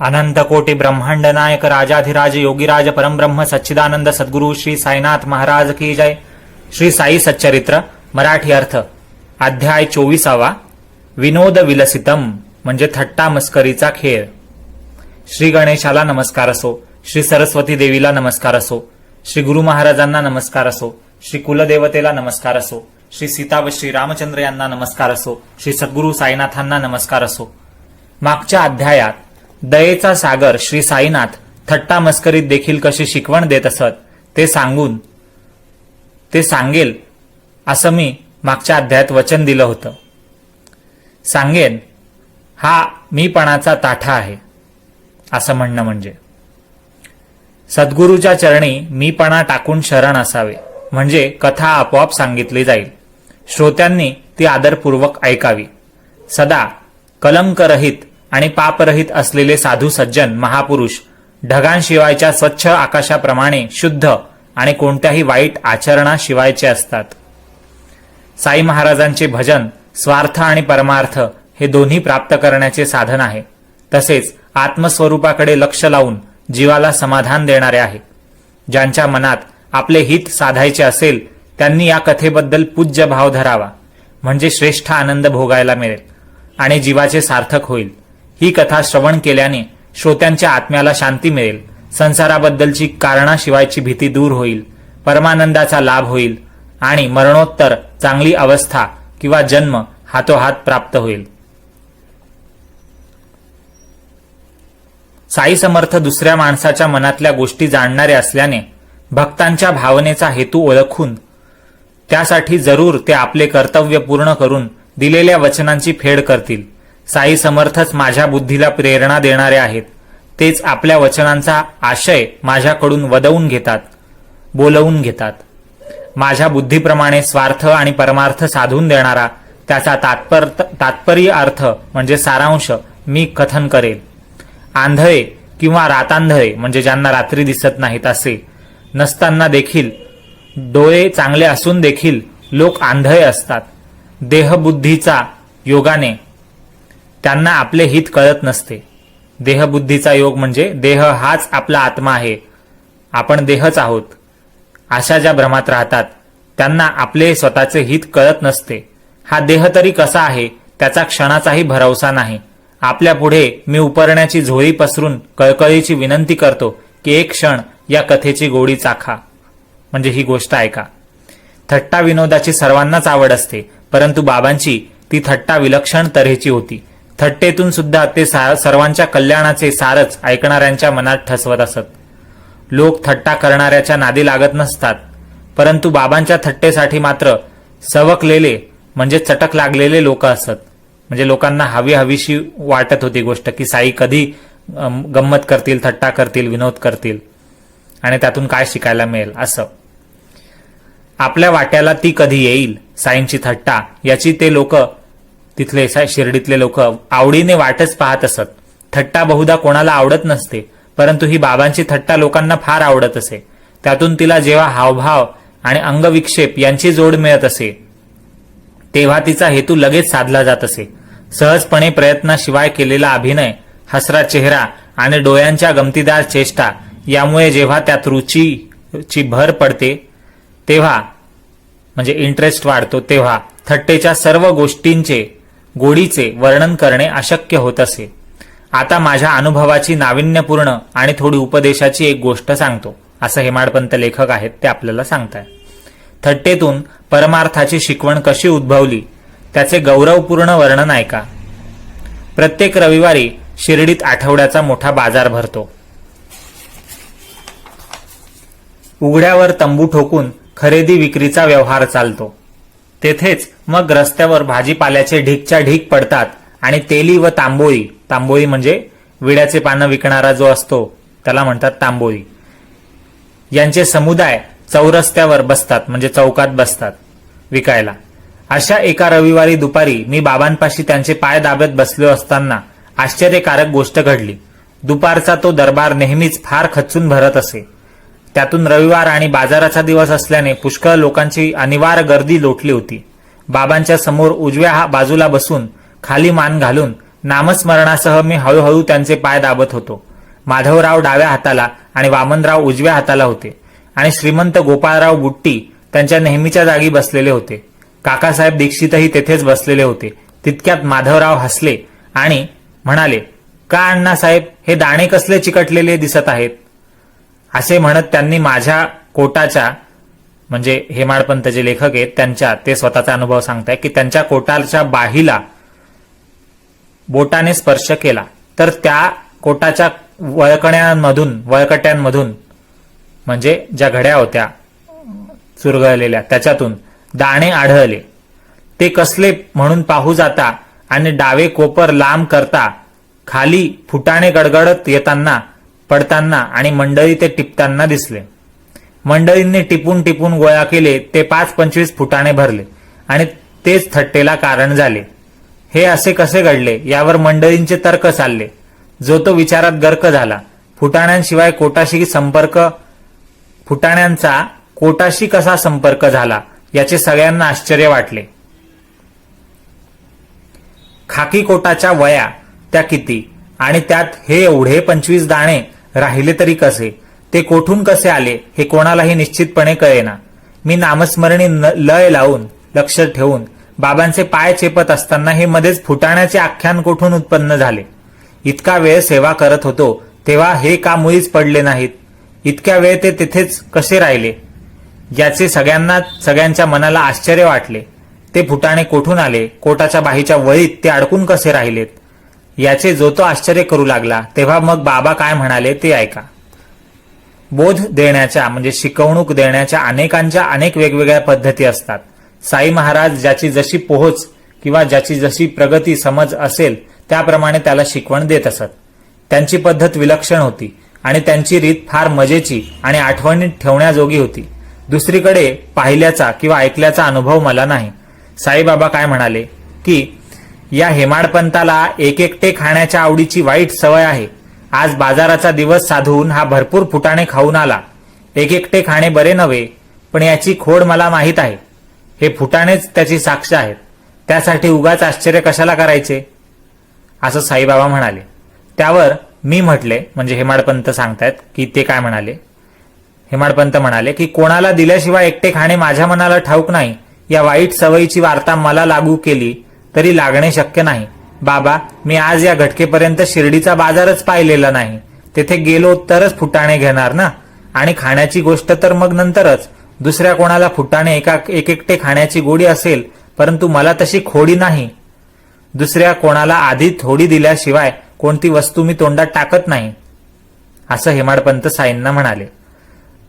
अनंत कोटी ब्रह्मांड नायक राजाधिराज योगीराज परमब्रह्म सच्चिदानंद सद्गुरु श्री साईनाथ महाराज की जय। श्री साई सच्चरित्र मराठी अर्थ अध्याय 24 विनोद विलसितम म्हणजे थट्टा मस्करीचा खेळ। श्री गणेशाला नमस्कार असो, श्री सरस्वती देवीला नमस्कार असो, श्री गुरु महाराजांना नमस्कार असो, श्री कुलदेवतेला नमस्कार असो, श्री सीता व श्री रामचंद्र यांना नमस्कार असो, श्री सद्गुरु साईनाथांना नमस्कार असो। मागच्या अध्यायात दयेचा सागर श्री साईनाथ थट्टा मस्करीत देखील कशी शिकवण देत असत ते सांगेल असं मी मागच्या अध्यायात वचन दिलं होतं। सांगेन हा मीपणाचा ताठा आहे असं म्हणणं म्हणजे सद्गुरूच्या चरणी मीपणा टाकून शरण असावे, म्हणजे कथा आपोआप सांगितली जाईल। श्रोत्यांनी ती आदरपूर्वक ऐकावी। सदा कलंकरहित आणि पापरहित असलेले साधू सज्जन महापुरुष ढगांशिवायच्या स्वच्छ आकाशाप्रमाणे शुद्ध आणि कोणत्याही वाईट आचरणाशिवायचे असतात। साई महाराजांचे भजन स्वार्थ आणि परमार्थ हे दोन्ही प्राप्त करण्याचे साधन आहे, तसेच आत्मस्वरूपाकडे लक्ष लावून जीवाला समाधान देणारे आहे। ज्यांच्या मनात आपले हित साधायचे असेल त्यांनी या कथेबद्दल पूज्य भाव धरावा, म्हणजे श्रेष्ठ आनंद भोगायला मिळेल आणि जीवाचे सार्थक होईल। ही कथा श्रवण केल्याने श्रोत्यांच्या आत्म्याला शांती मिळेल, संसाराबद्दलची कारणाशिवायची भीती दूर होईल, परमानंदाचा लाभ होईल आणि मरणोत्तर चांगली अवस्था किंवा जन्म हातोहात प्राप्त होईल। साई समर्थ दुसऱ्या माणसाच्या मनातल्या गोष्टी जाणणारे असल्याने भक्तांच्या भावनेचा हेतू ओळखून त्यासाठी जरूर ते आपले कर्तव्य पूर्ण करून दिलेल्या वचनांची फेड करतील। साई समर्थच माझ्या बुद्धीला प्रेरणा देणारे आहेत, तेच आपल्या वचनांचा आशय माझ्याकडून वदवून घेतात, बोलवून घेतात। माझ्या बुद्धीप्रमाणे स्वार्थ आणि परमार्थ साधून देणारा त्याचा तात्पर्य अर्थ म्हणजे सारांश मी कथन करेल। आंधळे किंवा रातांधळे म्हणजे ज्यांना रात्री दिसत नाहीत असे नसताना देखील डोळे चांगले असून देखील लोक आंधळे असतात। देहबुद्धीचा योगाने त्यांना आपले हित कळत नसते। देहबुद्धीचा योग म्हणजे देह हाच आपला आत्मा आहे, आपण देहच आहोत, अशा ज्या भ्रमात राहतात त्यांना आपले स्वतःचे हित कळत नसते। हा देह तरी कसा आहे त्याचा क्षणाचाही भरवसा नाही। आपल्या पुढे मी उपरण्याची झोळी पसरून कळकळीची विनंती करतो की एक क्षण या कथेची गोडी चाखा, म्हणजे ही गोष्ट ऐका। थट्टा विनोदाची सर्वांनाच आवड असते, परंतु बाबांची ती थट्टा विलक्षण तऱ्हेची होती। थट्टेतून सुद्धा ते सर्वांच्या कल्याणाचे सारच ऐकणाऱ्यांच्या मनात ठसवत असत। लोक थट्टा करणाऱ्याच्या नादी लागत नसतात, परंतु बाबांच्या थट्टेसाठी मात्र सवकलेले म्हणजे चटक लागलेले लोक असत। म्हणजे लोकांना हवीशी वाटत होती गोष्ट की साई कधी गंमत करतील, थट्टा करतील, विनोद करतील आणि त्यातून काय शिकायला मिळेल असं। आपल्या वाट्याला ती कधी येईल साईंची थट्टा याची ते लोक, तिथले शिर्डीतले लोक आवडीने वाटच पाहत असत। थट्टा बहुधा कोणाला आवडत नसते, परंतु ही बाबांची थट्टा लोकांना फार आवडत असे। त्यातून तिला जेव्हा हावभाव आणि अंगविक्षेप यांची जोड मिळत असे तेव्हा तिचा हेतू लगेच साधला जात असे। सहजपणे प्रयत्नाशिवाय केलेला अभिनय, हसरा चेहरा आणि डोळ्यांच्या गमतीदार चेष्टा यामुळे जेव्हा त्यात रुचीची भर पडते तेव्हा म्हणजे इंटरेस्ट वाढतो, तेव्हा थट्टेच्या सर्व गोष्टींचे गोडीचे वर्णन करणे अशक्य होत असे। आता माझ्या अनुभवाची नाविन्यपूर्ण आणि थोडी उपदेशाची एक गोष्ट सांगतो, असं हेमाडपंत लेखक आहेत ते आपल्याला सांगताय। थट्टेतून परमार्थाची शिकवण कशी उद्भवली त्याचे गौरवपूर्ण वर्णन ऐका। प्रत्येक रविवारी शिर्डीत आठवड्याचा मोठा बाजार भरतो। उघड्यावर तंबू ठोकून खरेदी विक्रीचा व्यवहार चालतो। तेथेच मग रस्त्यावर भाजीपाल्याचे ढीकच्या ढीक पडतात आणि तेली व तांबोळी, तांबोळी म्हणजे विड्याचे पानं विकणारा जो असतो त्याला म्हणतात तांबोळी, यांचे समुदाय चौरस्त्यावर बसतात, म्हणजे चौकात बसतात विकायला। अशा एका रविवारी दुपारी मी बाबांपाशी त्यांचे पाय दाबत बसलो असताना आश्चर्यकारक गोष्ट घडली। दुपारचा तो दरबार नेहमीच फार खच्चून भरत असे। त्यातून रविवार आणि बाजाराचा दिवस असल्याने पुष्कळ लोकांची अनिवार्य गर्दी लोटली होती। बाबांच्या समोर उजव्या बाजूला बसून खाली मान घालून नामस्मरणासह मी हळूहळू त्यांचे पाय दाबत होतो. माधवराव डाव्या हाताला आणि वामनराव उजव्या हाताला होते आणि श्रीमंत गोपाळराव बुट्टी त्यांच्या नेहमीच्या जागी बसलेले होते. काकासाहेब दीक्षितही तेथेच बसलेले होते. तितक्यात माधवराव हसले आणि म्हणाले, का अण्णासाहेब, हे दाणे कसले चिकटलेले दिसत आहेत? असे म्हणत त्यांनी माझ्या कोटाच्या, म्हणजे हेमाडपंत जे लेखक आहेत त्यांच्या, ते स्वतःचा अनुभव सांगताय की त्यांच्या कोटाच्या बाहीला बोटाने स्पर्श केला तर त्या कोटाच्या वळकट्यांमधून म्हणजे ज्या घड्या होत्या चुरगळलेल्या त्याच्यातून दाणे आढळले. ते कसले म्हणून पाहू जाता आणि डावे कोपर लांब करता खाली फुटाणे गडगडत येताना, पडताना आणि मंडळी ते टिपताना दिसले. मंडळींनी टिपून टिपून गोळा केले ते 5-25 फुटाणे भरले आणि तेच थट्टेला कारण झाले. हे असे कसे घडले यावर मंडळींचे तर्क चालले. जो तो विचारात गर्क झाला. फुटाण्यांचा कोटाशी कसा संपर्क झाला याचे सगळ्यांना आश्चर्य वाटले. खाकी कोटाच्या वया त्या किती आणि त्यात हे एवढे 25 दाणे राहिले तरी कसे, ते कोठून कसे आले हे कोणालाही निश्चितपणे कळेना. मी नामस्मरणी लय लावून लक्ष ठेवून बाबांचे पाय चेपत असताना हे मध्येच फुटाण्याचे आख्यान कोठून उत्पन्न झाले. इतका वेळ सेवा करत होतो तेव्हा हे का मुळीच पडले नाहीत? इतक्या वेळ ते तिथेच कसे राहिले याचे सगळ्यांच्या मनाला आश्चर्य वाटले. ते फुटाणे कोठून आले, कोटाच्या बाहीच्या वळीत ते अडकून कसे राहिलेत याचे जो तो आश्चर्य करू लागला. तेव्हा मग बाबा काय म्हणाले ते ऐका. बोध देण्याच्या म्हणजे शिकवणूक देण्याच्या अनेकांच्या अनेक वेगवेगळ्या पद्धती असतात. साई महाराज ज्याची जशी पोहोच किंवा ज्याची जशी प्रगती समज असेल त्याप्रमाणे त्याला शिकवण देत असत. त्यांची पद्धत विलक्षण होती आणि त्यांची रीत फार मजेची आणि आठवणीत ठेवण्याजोगी होती. दुसरीकडे पाहिल्याचा किंवा ऐकल्याचा अनुभव मला नाही. साईबाबा काय म्हणाले की या हेमाडपंताला एक एकटे खाण्याच्या आवडीची वाईट सवय आहे. आज बाजाराचा दिवस साधून हा भरपूर फुटाणे खाऊन आला. एक एकटे खाणे बरे नव्हे, पण याची खोड मला माहीत आहे. हे फुटाणेच त्याची साक्ष आहेत. त्यासाठी उगाच आश्चर्य कशाला करायचे, असं साईबाबा म्हणाले. त्यावर मी म्हटले, म्हणजे हेमाडपंत सांगतायत की ते काय म्हणाले. हेमाडपंत म्हणाले की कोणाला दिल्याशिवाय एकटे खाणे माझ्या मनाला ठाऊक नाही. या वाईट सवयीची वार्ता मला लागू केली तरी लागणे शक्य नाही. बाबा, मी आज या घटकेपर्यंत शिर्डीचा बाजारच पाहिलेला नाही. तेथे गेलो तरच फुटाणे घेणार ना, आणि खाण्याची गोष्ट तर मग नंतरच. दुसऱ्या कोणाला फुटाणे एक एकटे खाण्याची गोडी असेल, परंतु मला तशी खोडी नाही. दुसऱ्या कोणाला आधी थोडी दिल्याशिवाय कोणती वस्तू मी तोंडात टाकत नाही, असं हेमाडपंत साईंना म्हणाले.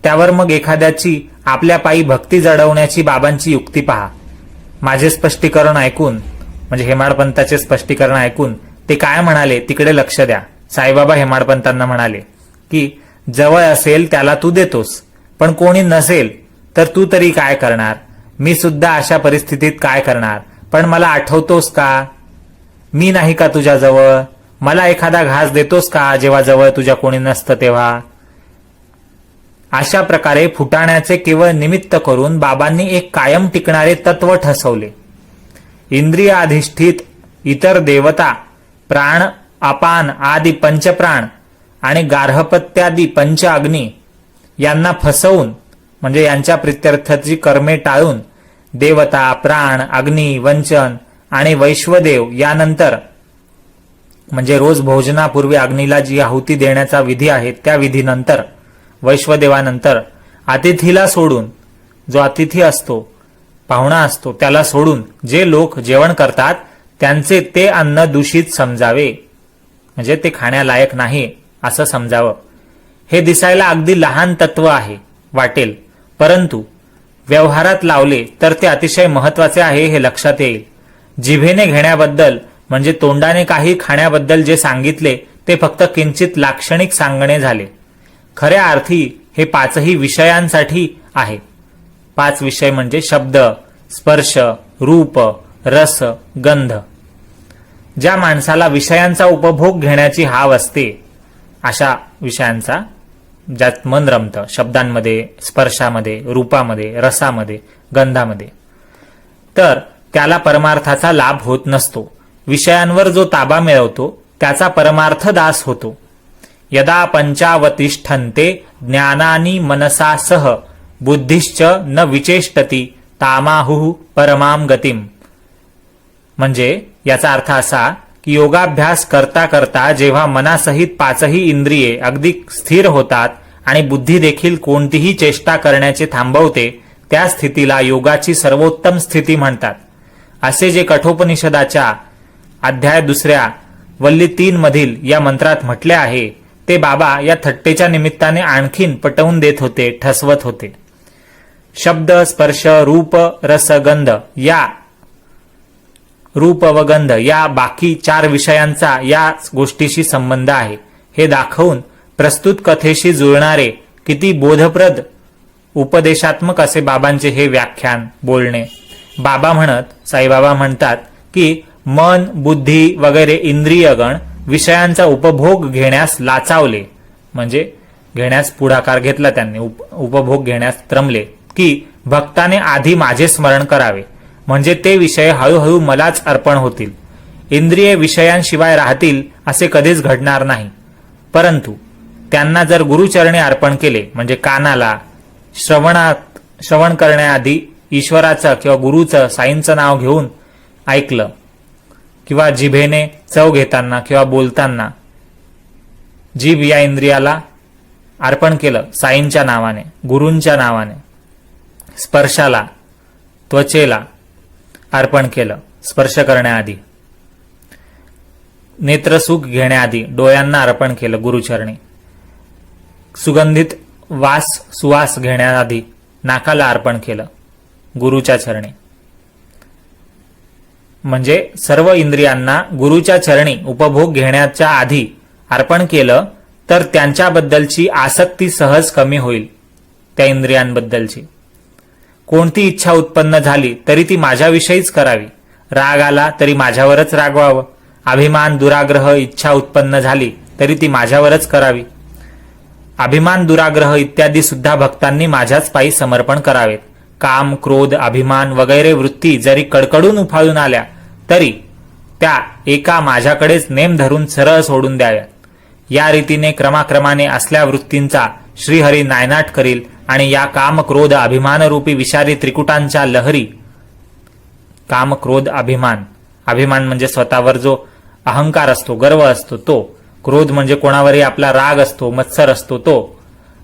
त्यावर मग एखाद्याची आपल्या पायी भक्ती जडवण्याची बाबांची युक्ती पहा. माझे स्पष्टीकरण ऐकून, म्हणजे हेमाडपंताचे स्पष्टीकरण ऐकून ते काय म्हणाले तिकडे लक्ष द्या. साईबाबा हेमाडपंतांना म्हणाले की जवळ असेल त्याला तू देतोस, पण कोणी नसेल तर तू तरी काय करणार? मी सुद्धा अशा परिस्थितीत काय करणार? पण मला आठवतोस का? मी नाही का तुझ्या जवळ? मला एखादा घास देतोस का जेव्हा जवळ तुझ्या कोणी नसतं तेव्हा? अशा प्रकारे फुटाण्याचे केवळ निमित्त करून बाबांनी एक कायम टिकणारे तत्व ठसवले. इंद्रिय अधिष्ठित इतर देवता, प्राण, अपान आदी पंचप्राण आणि गार्हपत्यादी पंच अग्नी यांना फसवून, म्हणजे यांच्या प्रित्यर्थाची कर्मे टाळून देवता, प्राण, अग्नी, वंचन आणि वैश्वदेव यानंतर, म्हणजे रोज भोजनापूर्वी अग्नीला जी आहुती देण्याचा विधी आहे त्या विधीनंतर, वैश्वदेवानंतर अतिथीला सोडून, जो अतिथी असतो, पाहुणा असतो, त्याला सोडून जे लोक जेवण करतात त्यांचे ते अन्न दूषित समजावे, म्हणजे ते खाण्यालायक नाही असं समजावं. हे दिसायला अगदी लहान तत्व आहे वाटेल, परंतु व्यवहारात लावले तर ते अतिशय महत्वाचे आहे हे लक्षात येईल. जिभेने घेण्याबद्दल म्हणजे तोंडाने काही खाण्याबद्दल जे सांगितले ते फक्त किंचित लाक्षणिक सांगणे झाले. खऱ्या अर्थी हे 5ही विषयांसाठी आहे. 5 विषय म्हणजे शब्द, स्पर्श, रूप, रस, गंध. ज्या माणसाला विषयांचा उपभोग घेण्याची हाव असते, अशा विषयांचा ज्यात मन रमतं, शब्दांमध्ये, स्पर्शामध्ये, रूपामध्ये, रसामध्ये, गंधामध्ये, तर त्याला परमार्थाचा लाभ होत नसतो. विषयांवर जो ताबा मिळवतो त्याचा परमार्थ दास होतो. यदा पंचावतिष्ठन्ते ज्ञानानी मनसा सह बुद्धिश्च न विचेष्टती तामाहुः परमाम गतिम. म्हणजे याचा अर्थ असा की योगाभ्यास करता करता जेव्हा मनासहित पाचही इंद्रिये अगदी स्थिर होतात आणि बुद्धी देखील कोणतीही चेष्टा करण्याचे थांबवते, त्या स्थितीला योगाची सर्वोत्तम स्थिती म्हणतात. असे जे कठोपनिषदाच्या अध्याय 2 वल्ली 3 मधील या मंत्रात म्हटले आहे ते बाबा या थट्टेच्या निमित्ताने आणखीन पटवून देत होते, ठसवत होते. शब्द, स्पर्श, रूप, रस, गंध या रूप व गंध या बाकी 4 विषयांचा या गोष्टीशी संबंध आहे हे दाखवून प्रस्तुत कथेशी जुळणारे किती बोधप्रद उपदेशात्मक असे बाबांचे हे व्याख्यान, बोलणे. साईबाबा म्हणतात की मन, बुद्धी वगैरे इंद्रियगण विषयांचा उपभोग घेण्यास लाचावले, म्हणजे घेण्यास पुढाकार घेतला त्यांनी, उपभोग घेण्यास त्रमले, की भक्ताने आधी माझे स्मरण करावे, म्हणजे ते विषय हळूहळू मलाच अर्पण होतील. इंद्रिय विषयांशिवाय राहतील असे कधीच घडणार नाही. परंतु त्यांना जर गुरुचरणी अर्पण केले, म्हणजे कानाला श्रवण करण्याआधी ईश्वराचं किंवा गुरुचं, साईंचं नाव घेऊन ऐकलं, किंवा जिभेने चव घेताना किंवा बोलताना जीभ या इंद्रियाला अर्पण केलं साईंच्या नावाने, गुरूंच्या नावाने, स्पर्शाला, त्वचेला अर्पण केलं स्पर्श करण्याआधी, नेत्रसुख घेण्याआधी डोळ्यांना अर्पण केलं गुरुचरणी, सुगंधित सुवास घेण्याआधी नाकाला अर्पण केलं गुरुच्या चरणी. म्हणजे सर्व इंद्रियांना गुरुच्या चरणी उपभोग घेण्याच्या आधी अर्पण केलं तर त्यांच्याबद्दलची आसक्ती सहज कमी होईल. त्या इंद्रियांबद्दलची कोणती इच्छा उत्पन्न झाली तरी ती माझ्याविषयीच करावी. राग आला तरी माझ्यावरच रागवावं. अभिमान, दुराग्रह, इच्छा उत्पन्न झाली तरी ती माझ्यावरच करावी. अभिमान, दुराग्रह इत्यादी सुद्धा भक्तांनी माझ्याच पायी समर्पण करावेत. काम, क्रोध, अभिमान वगैरे वृत्ती जरी कडकडून उफाळून आल्या तरी त्या एका माझ्याकडेच नेम धरून सरळ सोडून द्याव्यात. या रीतीने क्रमाक्रमाने असल्या वृत्तींचा श्रीहरी नायनाट करील आणि या काम, क्रोध, अभिमानरूपी विषारी त्रिकुटांच्या लहरी, काम, क्रोध, अभिमान म्हणजे स्वतःवर जो अहंकार असतो, गर्व असतो तो, क्रोध म्हणजे कोणावरही आपला राग असतो, मत्सर असतो तो,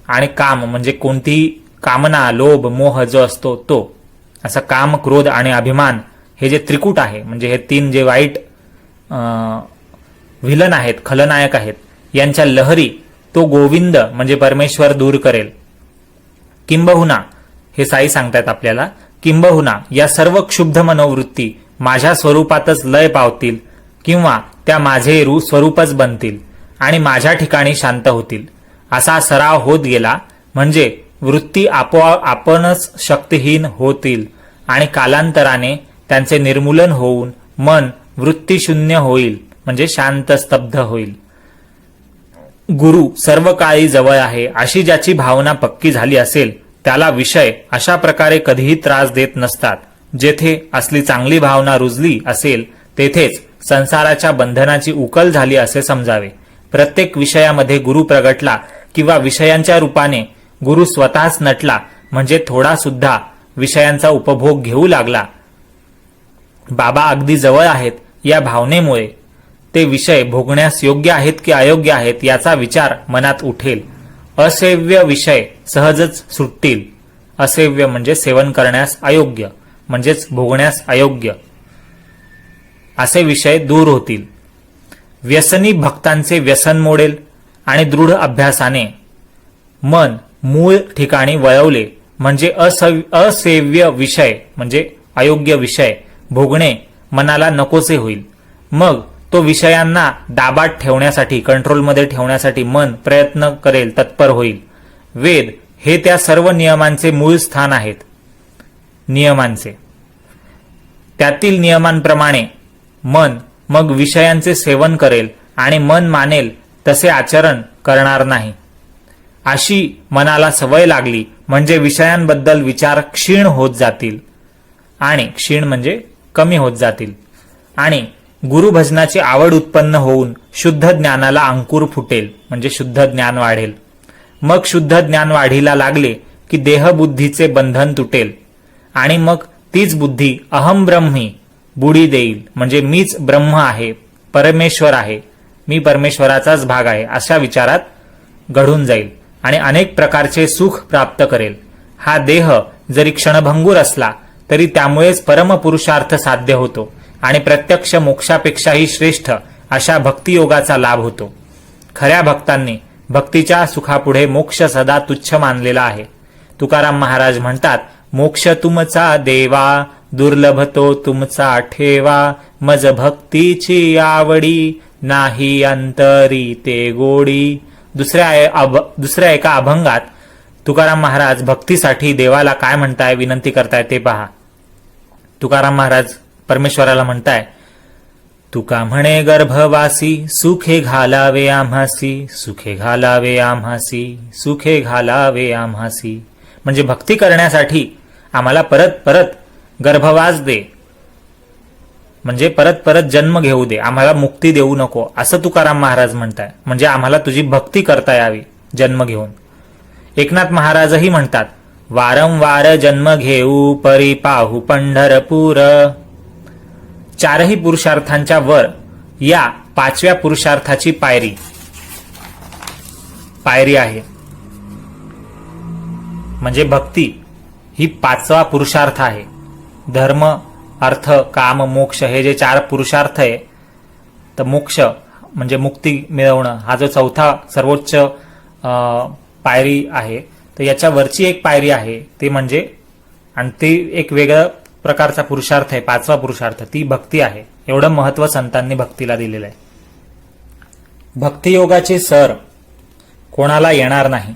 आणि काम म्हणजे कोणतीही कामना, लोभ, मोह जो असतो तो. असं काम, क्रोध आणि अभिमान हे जे त्रिकूट आहे, म्हणजे हे 3 जे वाईट व्हिलन आहेत, खलनायक आहेत, यांच्या लहरी तो गोविंद म्हणजे परमेश्वर दूर करेल. किंबहुना, हे साई सांगतात आपल्याला, किंबहुना या सर्व क्षुब्ध मनोवृत्ती माझ्या स्वरूपातच लय पावतील किंवा त्या माझे स्वरूपच बनतील आणि माझ्या ठिकाणी शांत होतील. असा सराव होत गेला म्हणजे वृत्ती आपणच शक्तिहीन होतील आणि कालांतराने त्यांचे निर्मूलन होऊन मन वृत्तीशून्य होईल, म्हणजे शांत, स्तब्ध होईल. गुरु सर्व काळी जवळ आहे अशी ज्याची भावना पक्की झाली असेल त्याला विषय अशा प्रकारे कधीही त्रास देत नसतात. जेथे असली चांगली भावना रुजली असेल तेथेच संसाराच्या बंधनाची उकल झाली असे समजावे. प्रत्येक विषयामध्ये गुरु प्रगटला किंवा विषयांच्या रूपाने गुरु स्वतःच नटला म्हणजे थोडा सुद्धा विषयांचा उपभोग घेऊ लागला. बाबा अगदी जवळ आहेत या भावनेमुळे ते विषय भोगण्यास योग्य आहेत की अयोग्य आहेत याचा विचार मनात उठेल. असेव्य विषय सहजच सुटतील. असेव्य म्हणजे सेवन करण्यास अयोग्य, म्हणजेच भोगण्यास अयोग्य असे विषय दूर होतील. व्यसनी भक्तांचे व्यसन मोडेल आणि दृढ अभ्यासाने मन मूळ ठिकाणी वळवले म्हणजे असेव्य विषय म्हणजे अयोग्य विषय भोगणे मनाला नकोसे होईल. मग तो विषयांना दाबात ठेवण्यासाठी, कंट्रोलमध्ये ठेवण्यासाठी मन प्रयत्न करेल, तत्पर होईल. वेद हे त्या सर्व नियमांचे मूळ स्थान आहेत. नियमांचे त्यातील नियमांप्रमाणे मन मग विषयांचे सेवन करेल आणि मन मानेल तसे आचरण करणार नाही. अशी मनाला सवय लागली म्हणजे विषयांबद्दल विचार क्षीण होत जातील आणि क्षीण म्हणजे कमी होत जातील आणि गुरुभजनाची आवड उत्पन्न होऊन शुद्ध ज्ञानाला अंकुर फुटेल, म्हणजे शुद्ध ज्ञान वाढेल. मग शुद्ध ज्ञान वाढीला लागले की देहबुद्धीचे बंधन तुटेल आणि मग तीच बुद्धी अहम ब्रह्मी बुडी देईल, म्हणजे मीच ब्रह्म आहे, परमेश्वर आहे, मी परमेश्वराचाच भाग आहे अशा विचारात घडून जाईल आणि अनेक प्रकारचे सुख प्राप्त करेल. हा देह जरी क्षणभंगूर असला तरी त्यामुळेच परमपुरुषार्थ साध्य होतो आणि प्रत्यक्ष मोक्षापेक्षाही श्रेष्ठ अशा भक्तियोगाचा लाभ होतो. खऱ्या भक्तांनी भक्तीच्या सुखापुढे मोक्ष सदा तुच्छ मानलेला आहे. तुकाराम महाराज म्हणतात, मोक्ष तुमचा देवा, दुर्लभ तो तुमचा ठेवा, मज भक्तीची आवडी, नाही अंतरी ते गोडी. दुसऱ्या एका अभंगात तुकाराम महाराज भक्तीसाठी देवाला काय म्हणताय, विनंती करताय ते पहा. तुकाराम महाराज परमेश्वराला म्हणताय, तुका म्हणे गर्भवासी, सुखे घालावे आम्हासी, सुखे घालावे आम्हासी, सुखे घालावे आम्हासी. म्हणजे भक्ती करण्यासाठी आम्हाला परत परत गर्भवास दे, म्हणजे परत परत जन्म घेऊ दे, आम्हाला मुक्ती देऊ नको, असं तुकाराम महाराज म्हणताय. म्हणजे आम्हाला तुझी भक्ती करता यावी जन्म घेऊन. एकनाथ महाराजही म्हणतात, वारंवार जन्म घेऊ परी पाहू पंढरपूर. चारही पुरुषार्थांच्या वर या पाचव्या पुरुषार्थाची पायरी आहे. म्हणजे भक्ती ही पाचवा पुरुषार्थ आहे. धर्म, अर्थ, काम, मोक्ष हे जे चार पुरुषार्थ आहे, तर मोक्ष म्हणजे मुक्ती मिळवणं हा जो चौथा सर्वोच्च पायरी आहे, तर याच्या वरची एक पायरी आहे ती म्हणजे, आणि ती एक वेगळ्या प्रकारचा पुरुषार्थ आहे, पाचवा पुरुषार्थ, ती भक्ती आहे. एवढं महत्व संतांनी भक्तीला दिलेलं आहे. भक्तियोगाचे सर कोणाला येणार नाही.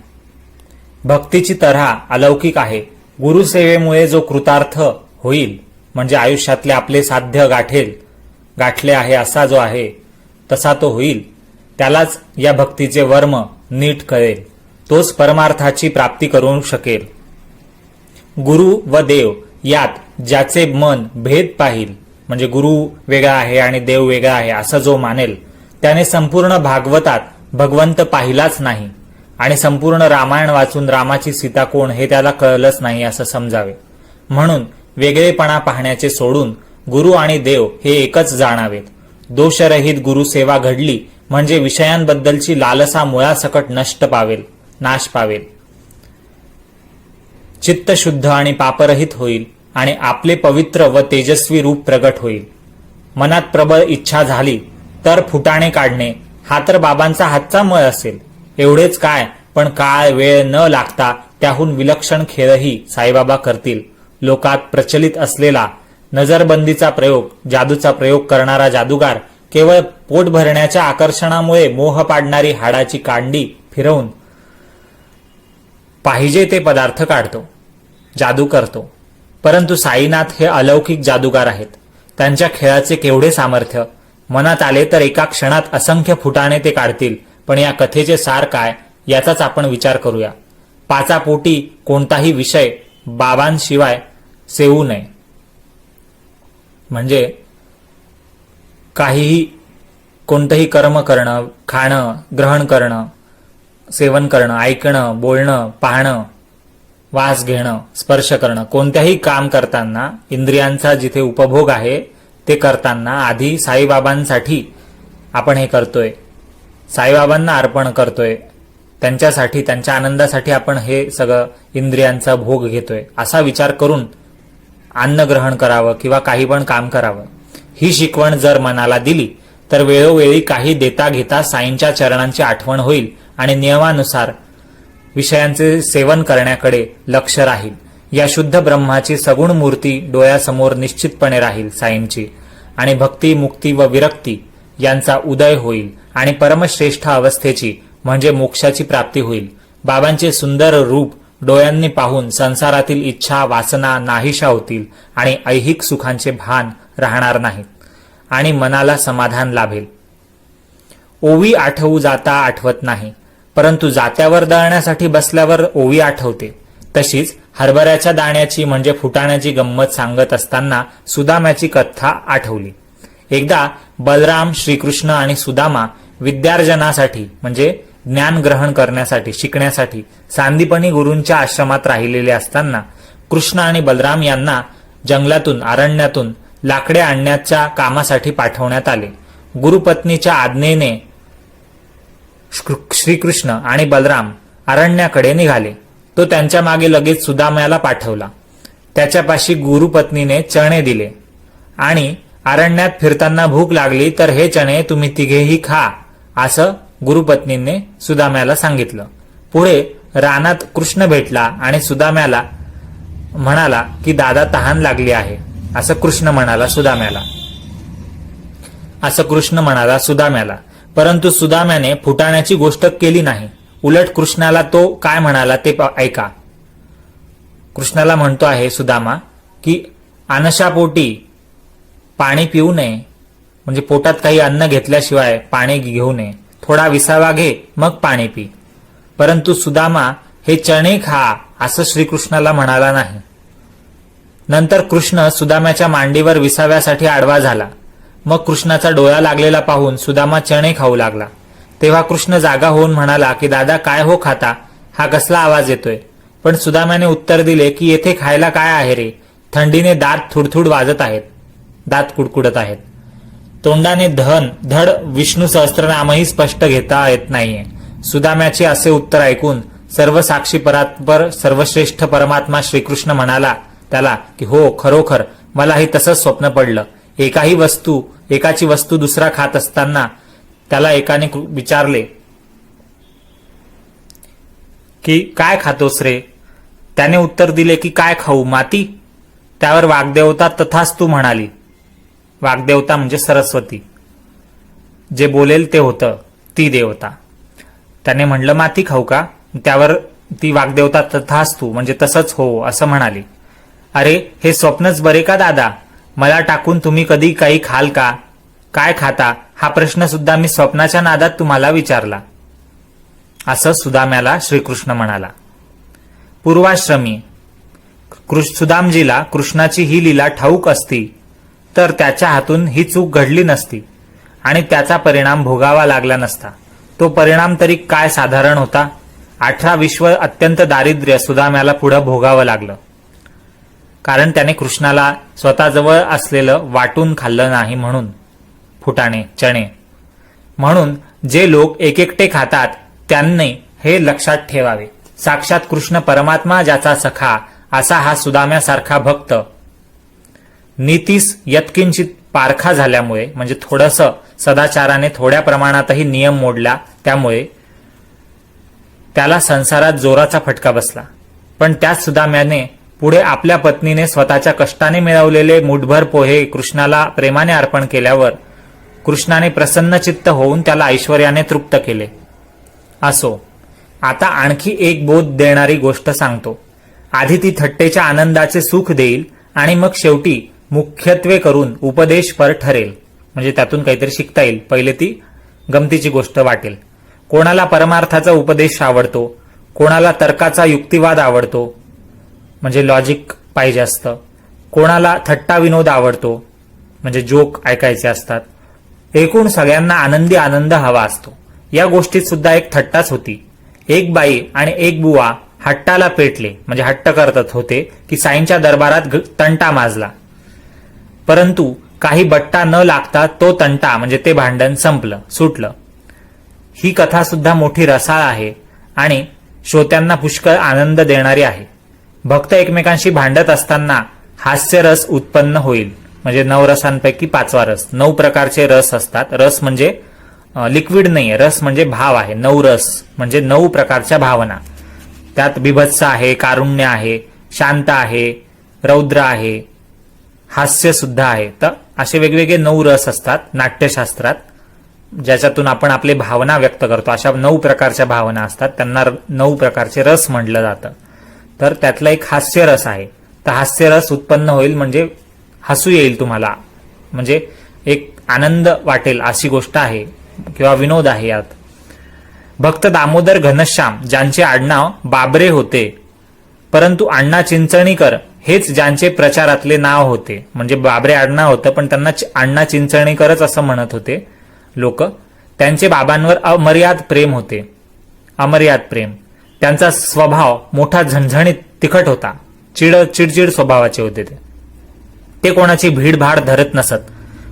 भक्तीची तऱ्हा अलौकिक आहे. गुरुसेवेमुळे जो कृतार्थ होईल, म्हणजे आयुष्यातले आपले साध्य गाठले आहे असा जो आहे तसा तो होईल, त्यालाच या भक्तीचे वर्म नीट कळेल, तोच परमार्थाची प्राप्ती करू शकेल. गुरु व देव यात ज्याचे मन भेद पाहिल, म्हणजे गुरु वेगळा आहे आणि देव वेगळा आहे असं जो मानेल, त्याने संपूर्ण भागवतात भगवंत पाहिलाच नाही आणि संपूर्ण रामायण वाचून रामाची सीता कोण हे त्याला कळलंच नाही असं समजावे. म्हणून वेगळेपणा पाहण्याचे सोडून गुरु आणि देव हे एकच जाणावेत. दोषरहित गुरुसेवा घडली म्हणजे विषयांबद्दलची लालसा मुळासकट नाश पावेल. चित्त शुद्ध आणि पापरहित होईल आणि आपले पवित्र व तेजस्वी रूप प्रगट होईल. मनात प्रबळ इच्छा झाली तर फुटाणे काढणे हा तर बाबांचा हातचा मळ असेल. एवढेच काय, पण काळ वेळ न लागता त्याहून विलक्षण खेळही साईबाबा करतील. लोकात प्रचलित असलेला नजरबंदीचा प्रयोग, जादूचा प्रयोग करणारा जादूगार केवळ पोट भरण्याच्या आकर्षणामुळे मोह पाडणारी हाडाची कांडी फिरवून पाहिजे ते पदार्थ काढतो, जादू करतो. परंतु साईनाथ हे अलौकिक जादूगार आहेत. त्यांच्या खेळाचे केवढे सामर्थ्य! मनात आले तर एका क्षणात असंख्य फुटाणे ते काढतील. पण या कथेचे सार काय याचाच आपण विचार करूया. पाचापोटी कोणताही विषय बाबांशिवाय सेवू नये. म्हणजे कोणतंही कर्म करणं, खाणं, ग्रहण करणं, सेवन करणं, ऐकणं, बोलणं, पाहणं, वास घेणं, स्पर्श करणं, कोणत्याही काम करताना इंद्रियांचा जिथे उपभोग आहे ते करताना आधी साईबाबांसाठी आपण हे करतोय, साईबाबांना अर्पण करतोय, त्यांच्यासाठी, त्यांच्या आनंदासाठी आपण हे सगळं इंद्रियांचा भोग घेतोय असा विचार करून अन्न ग्रहण करावं किंवा काही पण काम करावं. ही शिकवण जर मनाला दिली तर वेळोवेळी काही देता घेता साईंच्या चरणांची आठवण होईल आणि नियमानुसार विषयांचे सेवन करण्याकडे लक्ष राहील. या शुद्ध ब्रह्माची सगुण मूर्ती डोळ्यासमोर निश्चितपणे राहील साईंची, आणि भक्ती, मुक्ती व विरक्ती यांचा उदय होईल आणि परमश्रेष्ठ अवस्थेची म्हणजे मोक्षाची प्राप्ती होईल. बाबांचे सुंदर रूप डोळ्यांनी पाहून संसारातील इच्छा, वासना नाहीशा होतील आणि ऐहिक सुखांचे भान राहणार नाहीत आणि मनाला समाधान लाभेल. ओवी आठवू जाता आठवत नाही, परंतु जात्यावर दळण्यासाठी बसल्यावर ओवी आठवते. तशीच हरभऱ्याच्या दाण्याची म्हणजे फुटाण्याची गंमत सांगत असताना सुदाम्याची कथा आठवली. एकदा बलराम, श्रीकृष्ण आणि सुदामा विद्यार्जनासाठी म्हणजे ज्ञान ग्रहण करण्यासाठी, शिकण्यासाठी सांदीपनी गुरूंच्या आश्रमात राहिलेले असताना कृष्ण आणि बलराम यांना जंगलातून, अरण्यातून लाकडे आणण्याच्या कामासाठी पाठवण्यात आले. गुरुपत्नीच्या आज्ञेने श्रीकृष्ण आणि बलराम अरण्याकडे निघाले. तो त्यांच्या मागे लगेच सुदाम्याला पाठवला. त्याच्यापाशी गुरुपत्नीने चणे दिले आणि अरण्यात फिरताना भूक लागली तर हे चणे तुम्ही तिघेही खा, असं गुरुपत्नीने सुदाम्याला सांगितलं. पुढे रानात कृष्ण भेटला आणि सुदाम्याला म्हणाला की दादा तहान लागली आहे, असं कृष्ण म्हणाला सुदाम्याला. परंतु सुदाम्याने फुटाण्याची गोष्ट केली नाही. उलट कृष्णाला तो काय म्हणाला ते ऐका. कृष्णाला म्हणतो आहे सुदामा की अनशापोटी पाणी पिऊ नये, म्हणजे पोटात काही अन्न घेतल्याशिवाय पाणी घेऊ नये. थोडा विसावा घे मग पाणी पी. परंतु सुदामा हे चणे खा असं श्रीकृष्णाला म्हणाला नाही. नंतर कृष्ण सुदाम्याच्या मांडीवर विसाव्यासाठी आडवा झाला. मग कृष्णाचा डोळा लागलेला पाहून सुदामा चणे खाऊ लागला. तेव्हा कृष्ण जागा होऊन म्हणाला की दादा काय हो खाता, हा कसला आवाज येतोय. पण सुदाम्याने उत्तर दिले की येथे खायला काय आहे रे, थंडीने दात थुडथुड वाजत आहेत, दात कुडकुडत आहेत. तोंडाने धड विष्णू सहस्त्रनामही स्पष्ट घेता येत नाहीये. सुदाम्याचे असे उत्तर ऐकून सर्व साक्षी परात्पर सर्वश्रेष्ठ परमात्मा श्रीकृष्ण म्हणाला त्याला की हो, खरोखर मलाही तसंच स्वप्न पडलं. एकाची वस्तू दुसरा खात असताना त्याला एकाने विचारले की काय खातोस रे. त्याने उत्तर दिले की काय खाऊ, माती. त्यावर वाग्देवता तथास्तु म्हणाली. वाग्देवता म्हणजे सरस्वती, जे बोलेल ते होतं, ती देवता. त्याने म्हणलं माती खाऊ का. त्यावर ती वाग्देवता तथास्तु म्हणजे तसंच हो असं म्हणाली. अरे हे स्वप्नच बरे का दादा, मला टाकून तुम्ही कधी काही खाल का, काय खाता, हा प्रश्न सुद्धा मी स्वप्नाच्या नादात तुम्हाला विचारला, असं सुदाम्याला श्रीकृष्ण म्हणाला. पूर्वाश्रमी सुदामजीला कृष्णाची ही लीला ठाऊक असती तर त्याच्या हातून ही चूक घडली नसती आणि त्याचा परिणाम भोगावा लागला नसता. तो परिणाम तरी काय साधारण होता. 18 विश्व अत्यंत दारिद्र्य सुदाम्याला पुढे भोगावं लागलं, कारण त्याने कृष्णाला स्वतःजवळ असलेलं वाटून खाल्लं नाही म्हणून. फुटाणे, चणे. म्हणून जे लोक एकेकटे खातात त्यांनी हे लक्षात ठेवावे. साक्षात कृष्ण परमात्मा ज्याचा सखा असा हा सुदाम्यासारखा भक्त नीतीस यत्किंचित पारखा झाल्यामुळे, म्हणजे थोडंसं सदाचाराने थोड्या प्रमाणातही नियम मोडला त्यामुळे त्याला संसारात जोराचा फटका बसला. पण त्याच सुदाम्याने पुढे आपल्या पत्नीने स्वतःच्या कष्टाने मिळवलेले मुठभर पोहे कृष्णाला प्रेमाने अर्पण केल्यावर कृष्णाने प्रसन्नचित्त होऊन त्याला ऐश्वर्याने तृप्त केले. असो, आता आणखी एक बोध देणारी गोष्ट सांगतो. आधी ती थट्टेच्या आनंदाचे सुख देईल आणि मग शेवटी मुख्यत्वे करून उपदेशपर ठरेल, म्हणजे त्यातून काहीतरी शिकता येईल. पहिले ती गमतीची गोष्ट वाटेल. कोणाला परमार्थाचा उपदेश आवडतो, कोणाला तर्काचा युक्तिवाद आवडतो, म्हणजे लॉजिक पाहिजे असतं. कोणाला थट्टा विनोद आवडतो, म्हणजे जोक ऐकायचे असतात. एकूण सगळ्यांना आनंदी आनंद हवा असतो. या गोष्टीत सुद्धा एक थट्टाच होती. एक बाई आणि एक बुवा हट्टाला पेटले, म्हणजे हट्ट करत होते की साईंच्या दरबारात तंटा माजला. परंतु काही बट्टा न लागता तो तंटा म्हणजे ते भांडण सुटलं. ही कथा सुद्धा मोठी रसाळ आहे आणि श्रोत्यांना पुष्कळ आनंद देणारी आहे. भक्त एकमेकांशी भांडत असताना हास्यरस उत्पन्न होईल, म्हणजे 9 रसांपैकी 5वा रस. 9 प्रकारचे रस असतात. रस म्हणजे लिक्विड नाहीये, रस म्हणजे भाव आहे. 9 रस म्हणजे 9 प्रकारच्या भावना. त्यात बिभत्स आहे, कारुण्य आहे, शांत आहे, रौद्र आहे, हास्य सुद्धा आहे. तर असे वेगवेगळे 9 रस असतात नाट्यशास्त्रात, ज्याच्यातून आपण आपली भावना व्यक्त करतो. अशा 9 प्रकारच्या भावना असतात, त्यांना 9 प्रकारचे रस म्हटलं जातं. तर त्यातला एक हास्य रस आहे. तर हास्य रस उत्पन्न होईल म्हणजे हसू येईल तुम्हाला, म्हणजे एक आनंद वाटेल अशी गोष्ट आहे किंवा विनोद आहे यात. भक्त दामोदर घनश्याम ज्यांचे आडनाव बाबरे होते, परंतु अण्णा चिंचणीकर हेच ज्यांचे प्रचारातले नाव होते. म्हणजे बाबरे आडनाव होतं, पण त्यांना अण्णा चिंचणीकरच असं म्हणत होते लोक. त्यांचे बाबांवर अमर्याद प्रेम होते, अमर्याद प्रेम. त्यांचा स्वभाव मोठा झणझणीत तिखट होता. चिडचिड स्वभावाचे होते ते कोणाची भीडभाड धरत नसत,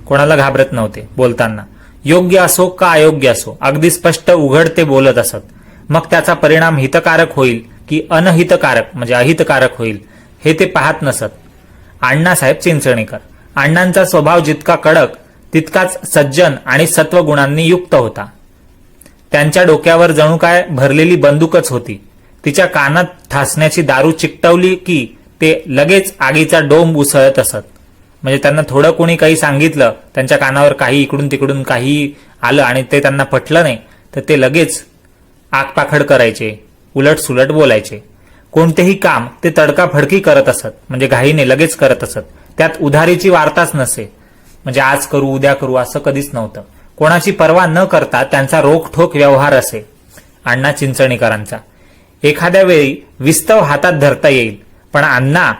कोणाला घाबरत नव्हते बोलताना. योग्य असो का अयोग्य असो अगदी स्पष्ट उघड ते बोलत असत. मग त्याचा परिणाम हितकारक होईल की अनहितकारक म्हणजे अहितकारक होईल हे ते पाहत नसत. अण्णासाहेब चिंचणीकर. अण्णांचा स्वभाव जितका कडक तितकाच सज्जन आणि सत्वगुणांनी युक्त होता. त्यांच्या डोक्यावर जणू काय भरलेली बंदूकच होती. तिच्या कानात ठासण्याची दारू चिकटवली की ते लगेच आगीचा डोंब उसळत असत. म्हणजे त्यांना थोडं कोणी काही सांगितलं, त्यांच्या कानावर काही इकडून तिकडून काही आलं आणि ते त्यांना पटलं नाही, तर ते लगेच आगपाखड करायचे, उलटसुलट बोलायचे. कोणतेही काम ते तडकाफडकी करत असत, म्हणजे घाईने लगेच करत असत. त्यात उधारीची वार्ताच नसे. म्हणजे आज करू उद्या करू असं कधीच नव्हतं. कोणाची पर्वा न करता त्यांचा रोखठोक व्यवहार असे अण्णा चिंचणीकरांचा. एखाद्या वेळी विस्तव हातात धरता येईल, पण अण्णा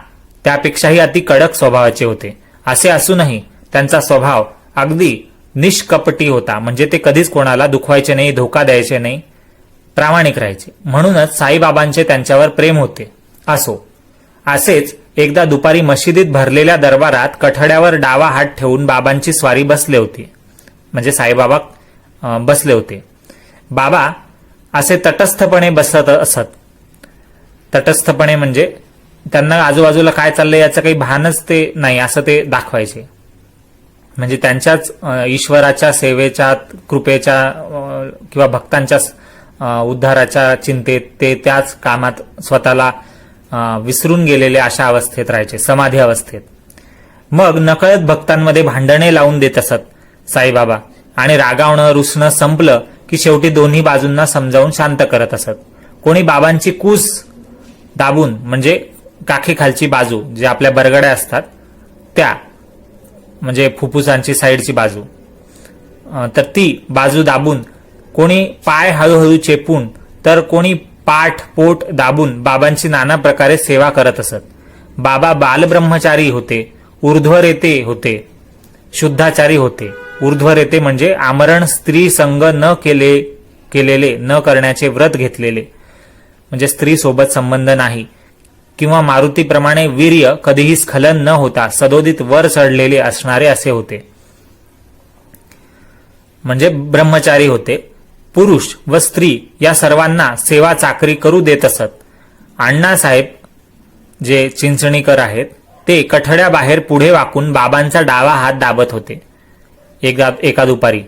त्यापेक्षाही अति कडक स्वभावाचे होते. असे असूनही त्यांचा स्वभाव अगदी निष्कपटी होता. म्हणजे ते कधीच कोणाला दुखवायचे नाही, धोका द्यायचे नाही, प्रामाणिक राहायचे. म्हणूनच साईबाबांचे त्यांच्यावर प्रेम होते. असेच एकदा दुपारी मशिदीत भरलेल्या दरबारात कठड्यावर डावा हात ठेवून बाबांची स्वारी बसले होती. म्हणजे साईबाबा बसले होते. बाबा असे तटस्थपणे बसत असत. तटस्थपणे म्हणजे त्यांना आजूबाजूला काय चाललंय याचं काही भानच ते नाही असं ते दाखवायचे. म्हणजे त्यांच्याच ईश्वराच्या सेवेच्या कृपेच्या किंवा भक्तांच्या उद्धाराच्या चिंतेत ते त्याच कामात स्वतःला विसरून गेलेले अशा अवस्थेत राहायचे, समाधी अवस्थेत. मग नकळत भक्तांमध्ये भांडणे लावून देत असत साईबाबा आणि रागावणं रुसणं संपलं की शेवटी दोन्ही बाजूंना समजावून शांत करत असत. कोणी बाबांची कूस दाबून म्हणजे काखेखालची बाजू जे आपल्या बरगड्या असतात त्या म्हणजे फुफ्फुसांची साईडची बाजू, तर ती बाजू दाबून कोणी पाय हळूहळू चेपून तर कोणी पाठ पोट दाबून बाबांची नाना प्रकारे सेवा करत असत. बाबा बालब्रह्मचारी होते, ऊर्ध्वरेते होते, शुद्धाचारी होते. ऊर्ध्वरेते म्हणजे आमरण स्त्री संग न केलेले न करण्याचे व्रत घेतलेले, म्हणजे स्त्री सोबत संबंध नाही, किंवा मारुतीप्रमाणे वीर्य कधीही स्खलन न होता सदोदित वर चढलेले असणारे असे होते. म्हणजे ब्रह्मचारी होते. पुरुष व स्त्री या सर्वांना सेवा चाकरी करू देत असत. अण्णासाहेब जे चिंचणीकर आहेत ते कठड्याबाहेर पुढे वाकून बाबांचा डावा हात दाबत होते एका दुपारी.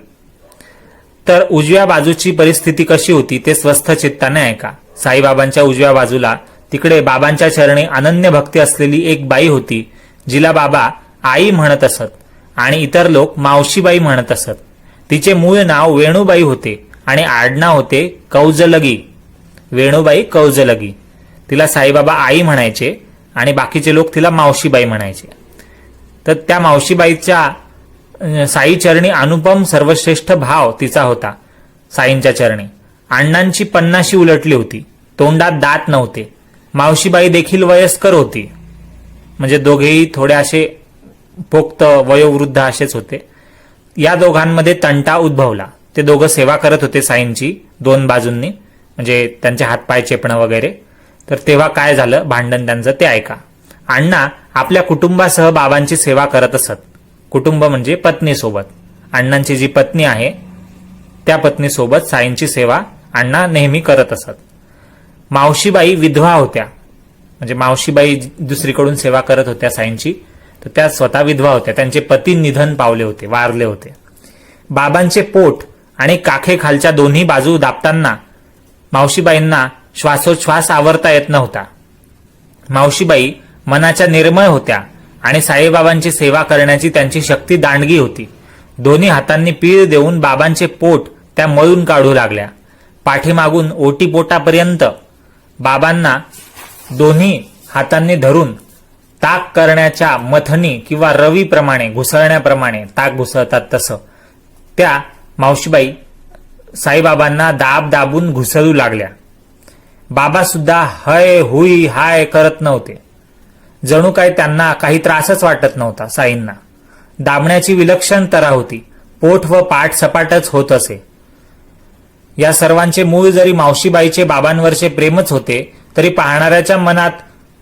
तर उजव्या बाजूची परिस्थिती कशी होती ते स्वस्थ चित्ताने ऐका. साईबाबांच्या उजव्या बाजूला तिकडे बाबांच्या चरणी अनन्य भक्ती असलेली एक बाई होती, जिला बाबा आई म्हणत असत आणि इतर लोक मावशीबाई म्हणत असत. तिचे मूळ नाव वेणूबाई होते आणि आडनाव होते कौजलगी. वेणूबाई कौजलगी. तिला साईबाबा आई म्हणायचे आणि बाकीचे लोक तिला मावशीबाई म्हणायचे. तर त्या मावशीबाईच्या साई चरणी अनुपम सर्वश्रेष्ठ भाव तिचा होता. साईंच्या चरणी अण्णांची पन्नाशी उलटली होती. तोंडात दात नव्हते. मावशीबाई देखील वयस्कर होती. म्हणजे दोघेही थोडे असे पोक्त वयोवृद्ध असेच होते. या दोघांमध्ये तंटा उद्भवला. ते दोघं सेवा करत होते साईंची दोन बाजूंनी, म्हणजे त्यांचे हातपाय चेपणं वगैरे. तर तेव्हा काय झालं भांडण त्यांचं ते ऐका. अण्णा आपल्या कुटुंबासह बाबांची सेवा करत असत. कुटुंब म्हणजे पत्नीसोबत. अण्णांची जी पत्नी आहे त्या पत्नीसोबत साईंची सेवा अण्णा नेहमी करत असत. मावशीबाई विधवा होत्या. म्हणजे मावशीबाई दुसरीकडून सेवा करत होत्या साईंची, तर त्या स्वतः विधवा होत्या. त्यांचे पती निधन पावले होते, वारले होते. बाबांचे पोट आणि काखेखालच्या दोन्ही बाजू दाबताना मावशीबाईंना श्वासोच्छ्वास आवरता येत नव्हता. मावशीबाई मनाच्या निर्मळ होत्या आणि साईबाबांची सेवा करण्याची त्यांची शक्ती दांडगी होती. दोन्ही हातांनी पीळ देऊन बाबांचे पोट त्या मळून काढू लागल्या. पाठीमागून ओटीपोटापर्यंत बाबांना दोन्ही हातांनी धरून ताक करण्याच्या मथनी किंवा रवीप्रमाणे घुसळण्याप्रमाणे ताक घुसळतात तसं त्या मावशीबाई साईबाबांना दाब दाबून घुसळू लागल्या. बाबा सुद्धा हय हुई हाय करत नव्हते. जणू काय त्यांना काही त्रासच वाटत नव्हता. साईंना दाबण्याची विलक्षण तऱ्हा होती. पोट व पाठ सपाटच होत असे. या सर्वांचे मूळ जरी मावशीबाईचे बाबांवरचे प्रेमच होते, तरी पाहणाऱ्याच्या मनात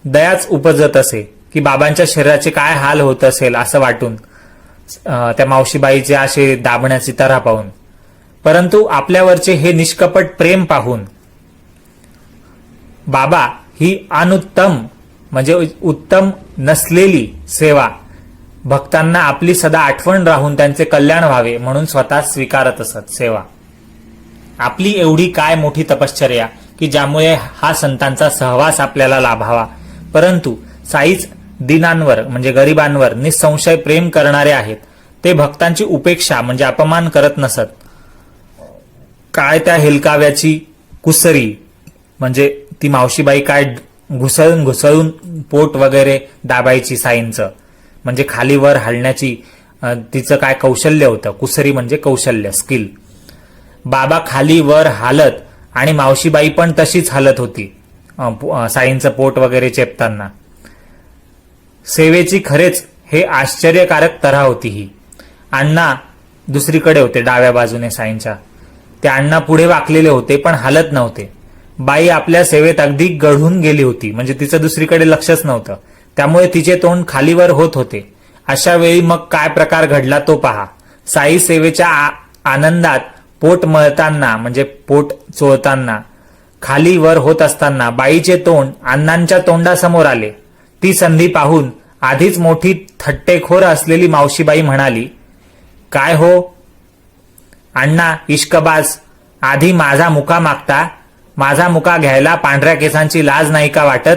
दयाच उपजत असे की बाबांच्या शरीराचे काय हाल होत असेल असं वाटून त्या मावशीबाईचे असे दाबण्याची तऱ्हा पाहून. परंतु आपल्यावरचे हे निष्कपट प्रेम पाहून बाबा ही अनुत्तम म्हणजे उत्तम नसलेली सेवा भक्तांना आपली सदा आठवण राहून त्यांचे कल्याण व्हावे म्हणून स्वतः स्वीकारत असत. सेवा आपली एवढी काय मोठी तपश्चर्या की ज्यामुळे हा संतांचा सहवास आपल्याला लाभावा. परंतु साईच दीनांवर म्हणजे गरिबांवर निसंशय प्रेम करणारे आहेत. ते भक्तांची उपेक्षा म्हणजे अपमान करत नसत. काय त्या हेलकाव्याची कुसरी म्हणजे ती मावशीबाई काय घुसळून घुसळून पोट वगैरे दाबायची साईंचं, म्हणजे खाली वर हलण्याची तिचं काय कौशल्य होतं. कुसरी म्हणजे कौशल्य, स्किल. बाबा खाली वर हालत आणि मावशीबाई पण तशीच हालत होती साईंचं पोट वगैरे चेपताना. सेवेची खरेच हे आश्चर्यकारक तऱ्हा होती ही. अण्णा दुसरीकडे होते डाव्या बाजूने साईंच्या. ते अण्णा पुढे वाकलेले होते पण हालत नव्हते. बाई आपल्या सेवेत अगदी गढून गेली होती, म्हणजे तिचं दुसरीकडे लक्षच नव्हतं. त्यामुळे तिचे तोंड खालीवर होत होते. अशा वेळी मग काय प्रकार घडला तो पहा. साई सेवेच्या आनंदात पोट मळताना म्हणजे पोट चोळताना खाली वर होत असताना बाईचे तोंड अण्णांच्या तोंडासमोर आले. ती संधी पाहून आधीच मोठी थट्टेखोर असलेली मावशीबाई म्हणाली, काय हो अण्णा इश्कबाज, आधी माझा मुका मागता, माझा मुका घ्यायला पांढऱ्या केसांची लाज नाही का वाटत?